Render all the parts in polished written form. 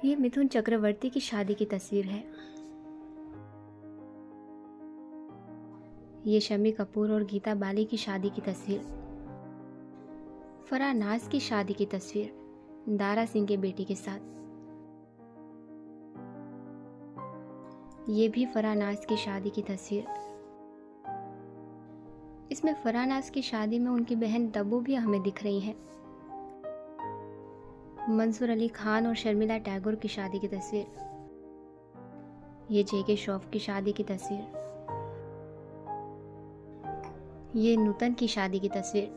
ये मिथुन चक्रवर्ती की शादी की तस्वीर है। ये शम्मी कपूर और गीता बाली की शादी की तस्वीर। फराह नाज की शादी की तस्वीर दारा सिंह के बेटे के साथ। ये भी फराह नाज की शादी की तस्वीर। इसमें फराह नाज की शादी में उनकी बहन तब्बू भी हमें दिख रही है। मंसूर अली खान और शर्मिला टैगोर की शादी की तस्वीर। ये जेके श्रॉफ की शादी की तस्वीर। ये नूतन की शादी की तस्वीर।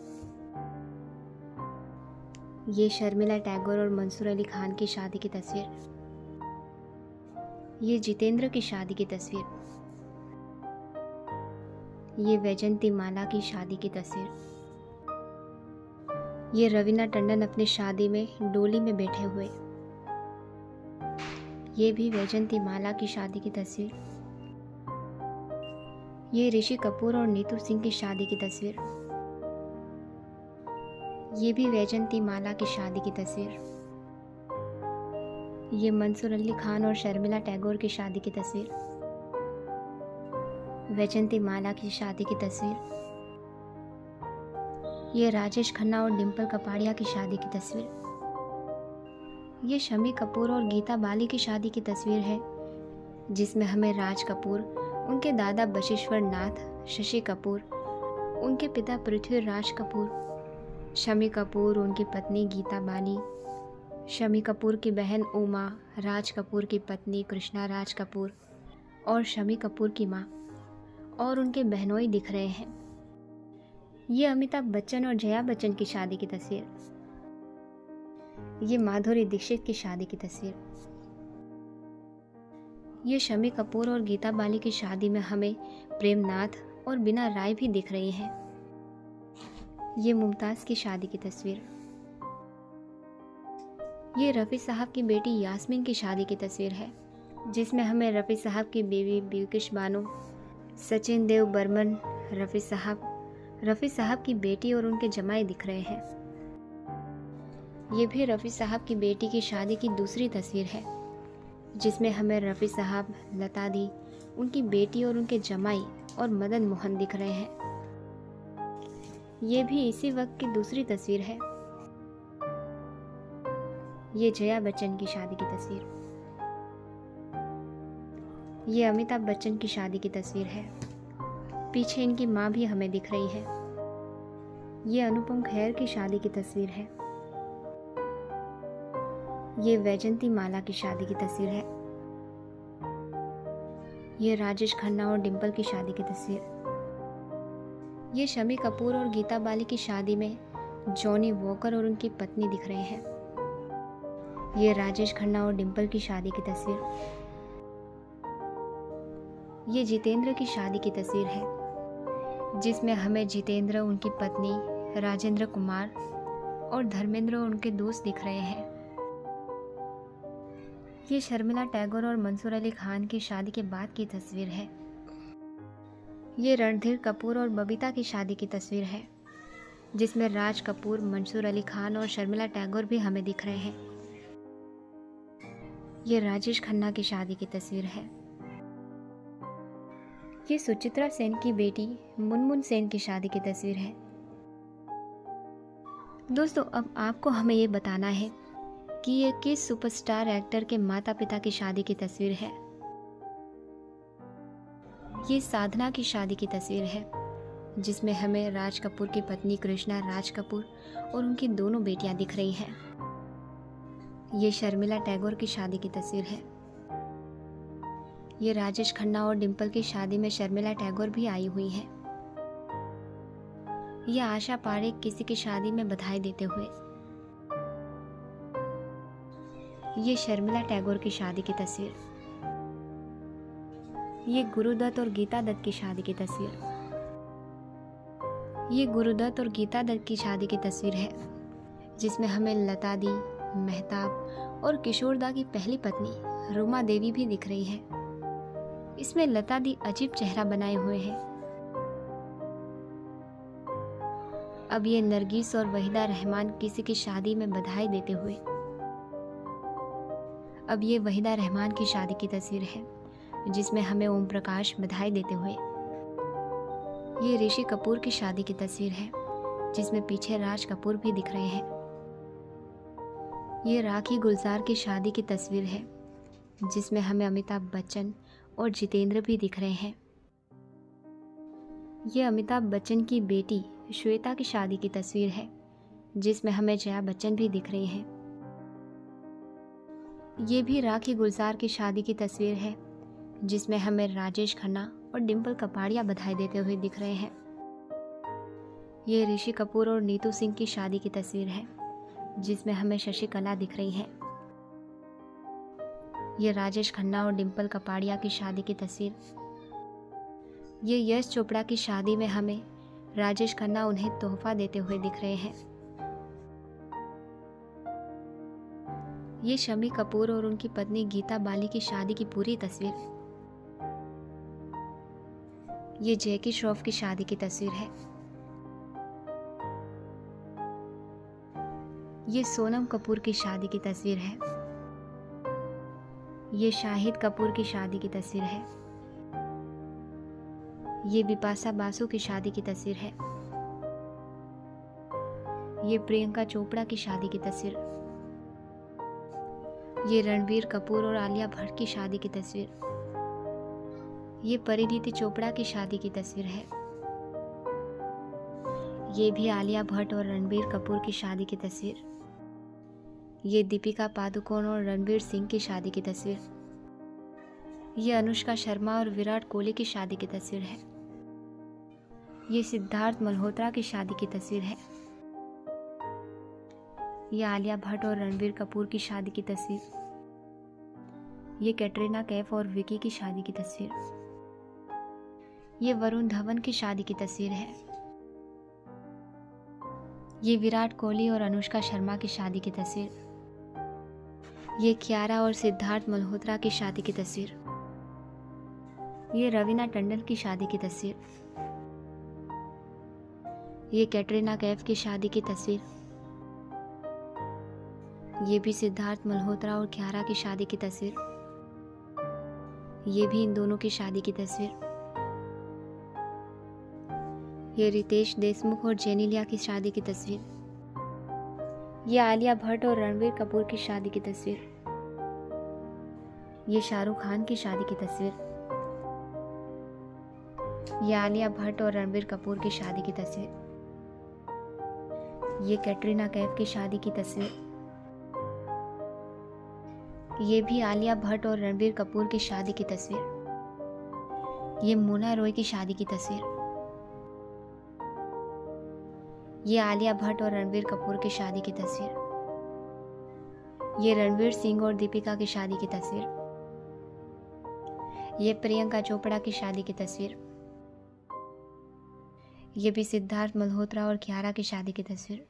ये शर्मिला टैगोर और मंसूर अली खान की शादी की तस्वीर। ये जितेंद्र की शादी की तस्वीर। ये वैजंती माला की शादी की तस्वीर। ये रवीना टंडन अपनी शादी में डोली में बैठे हुए। ये भी वैजंती माला की शादी की तस्वीर। ये ऋषि कपूर और नीतू सिंह की शादी की तस्वीर। ये भी वैजंती माला की शादी की तस्वीर। ये मंसूर अली खान और शर्मिला टैगोर की शादी की तस्वीर। वैजंती माला की शादी की तस्वीर। ये राजेश खन्ना और डिम्पल कपाड़िया की शादी की तस्वीर। ये शम्मी कपूर और गीता बाली की शादी की तस्वीर है, जिसमें हमें राज कपूर, उनके दादा बशिश्वर नाथ, शशि कपूर, उनके पिता पृथ्वीराज कपूर, शम्मी कपूर, उनकी पत्नी गीता बाली, शम्मी कपूर की बहन उमा, राज कपूर की पत्नी कृष्णा राज कपूर और शम्मी कपूर की माँ और उनके बहनोई दिख रहे हैं। ये अमिताभ बच्चन और जया बच्चन की शादी की तस्वीर। ये माधुरी दीक्षित की शादी की तस्वीर। ये शम्मी कपूर और गीता बाली की शादी में हमें प्रेमनाथ और बीना राय भी दिख रही हैं। ये मुमताज़ की शादी की तस्वीर। ये रफ़ी साहब की बेटी यास्मीन की शादी की तस्वीर है, जिसमें हमें रफ़ी साहब की बेबी बिल्किश बानो, सचिन देव बर्मन, रफ़ी साहब की बेटी और उनके जमाई दिख रहे हैं। ये भी रफ़ी साहब की बेटी की शादी की दूसरी तस्वीर है, जिसमें हमें रफ़ी साहब, लता दी, उनकी बेटी और उनके जमाई और मदन मोहन दिख रहे हैं। ये भी इसी वक्त की दूसरी तस्वीर है। ये जया बच्चन की शादी की तस्वीर। ये अमिताभ बच्चन की शादी की तस्वीर है। पीछे इनकी माँ भी हमें दिख रही है। ये अनुपम खेर की शादी की तस्वीर है। ये वैजंती माला की शादी की तस्वीर है। ये राजेश खन्ना और डिम्पल की शादी की तस्वीर। ये शम्मी कपूर और गीता बाली की शादी में जॉनी वॉकर और उनकी पत्नी दिख रहे हैं। ये राजेश खन्ना और डिम्पल की शादी की तस्वीर। ये जितेंद्र की शादी की तस्वीर है, जिसमें हमें जितेंद्र, उनकी पत्नी राजेंद्र कुमार और धर्मेंद्र और उनके दोस्त दिख रहे हैं। ये शर्मिला टैगोर और मंसूर अली खान की शादी के बाद की तस्वीर है। ये रणधीर कपूर और बबीता की शादी की तस्वीर है, जिसमें राज कपूर, मंसूर अली खान और शर्मिला टैगोर भी हमें दिख रहे हैं। ये राजेश खन्ना की शादी की तस्वीर है। ये सुचित्रा सेन की बेटी मुनमुन सेन की शादी की तस्वीर है। दोस्तों, अब आपको हमें ये बताना है कि ये किस सुपरस्टार एक्टर के माता पिता की शादी की तस्वीर है। ये साधना की शादी की तस्वीर है, जिसमें हमें राज कपूर की पत्नी कृष्णा राज कपूर और उनकी दोनों बेटियां दिख रही हैं। ये शर्मिला टैगोर की शादी की तस्वीर है। ये राजेश खन्ना और डिम्पल की शादी में शर्मिला टैगोर भी आई हुई हैं। ये आशा पारेख किसी की शादी में बधाई देते हुए। ये शर्मिला टैगोर की शादी की तस्वीर। ये गुरुदत्त और गीता दत्त की शादी की तस्वीर। ये गुरुदत्त और गीता दत्त की शादी की तस्वीर है, जिसमें हमें लता दी, मेहताब और किशोरदा की पहली पत्नी रुमा देवी भी दिख रही है। इसमें लता दी अजीब चेहरा बनाए हुए हैं। अब ये नरगिस और वहीदा रहमान किसी की शादी में बधाई देते हुए। अब ये वहीदा रहमान की शादी की तस्वीर है, जिसमें हमें ओम प्रकाश बधाई देते हुए। ये ऋषि कपूर की शादी की तस्वीर है, जिसमें पीछे राज कपूर भी दिख रहे हैं। ये राखी गुलजार की शादी की तस्वीर है, जिसमें हमें अमिताभ बच्चन और जितेंद्र भी दिख रहे हैं। ये अमिताभ बच्चन की बेटी श्वेता की शादी की तस्वीर है, जिसमें हमें जया बच्चन भी दिख रही हैं। ये भी राखी गुलजार की शादी की तस्वीर है, जिसमें हमें राजेश खन्ना और डिम्पल कपाड़िया बधाई देते हुए दिख रहे हैं। ये ऋषि कपूर और नीतू सिंह की शादी की तस्वीर है, जिसमें हमें शशि कला दिख रही है। ये राजेश खन्ना और डिम्पल कपाड़िया की शादी की तस्वीर। ये यश चोपड़ा की शादी में हमें राजेश खन्ना उन्हें तोहफा देते हुए दिख रहे हैं। ये शम्मी कपूर और उनकी पत्नी गीता बाली की शादी की पूरी तस्वीर। ये जैकी श्रॉफ की शादी की तस्वीर है। ये सोनम कपूर की शादी की तस्वीर है। ये शाहिद कपूर की शादी की तस्वीर है। ये बिपाशा बासु की शादी की तस्वीर है। ये प्रियंका चोपड़ा की शादी की तस्वीर। ये रणबीर कपूर और आलिया भट्ट की शादी की तस्वीर। ये परिणीति चोपड़ा की शादी की तस्वीर है। ये भी आलिया भट्ट और रणबीर कपूर की शादी की तस्वीर। ये दीपिका पादुकोण और रणवीर सिंह की शादी की तस्वीर। ये अनुष्का शर्मा और विराट कोहली की शादी की तस्वीर है। ये सिद्धार्थ मल्होत्रा की शादी की तस्वीर है। ये आलिया भट्ट और रणबीर कपूर की शादी की तस्वीर। ये कैटरीना कैफ और विकी की शादी की तस्वीर। ये वरुण धवन की शादी की तस्वीर है। ये विराट कोहली और अनुष्का शर्मा की शादी की तस्वीर। ये कियारा और सिद्धार्थ मल्होत्रा की शादी की तस्वीर। ये रवीना टंडन की शादी की तस्वीर। ये कैटरीना कैफ की शादी की तस्वीर। ये भी सिद्धार्थ मल्होत्रा और कियारा की शादी की तस्वीर। ये भी इन दोनों की शादी की तस्वीर। ये रितेश देशमुख और जेनेलिया की शादी की तस्वीर। ये आलिया भट्ट और रणबीर कपूर की शादी की तस्वीर। ये शाहरुख खान की शादी की तस्वीर। ये आलिया भट्ट और रणबीर कपूर की शादी की तस्वीर। ये कैटरीना कैफ की शादी की तस्वीर। ये भी आलिया भट्ट और रणबीर कपूर की शादी की तस्वीर। ये मोना रॉय की शादी की तस्वीर। ये आलिया भट्ट और रणबीर कपूर की शादी की तस्वीर। ये रणवीर सिंह और दीपिका की शादी की तस्वीर। ये प्रियंका चोपड़ा की शादी की तस्वीर। ये भी सिद्धार्थ मल्होत्रा और कियारा की शादी की तस्वीर।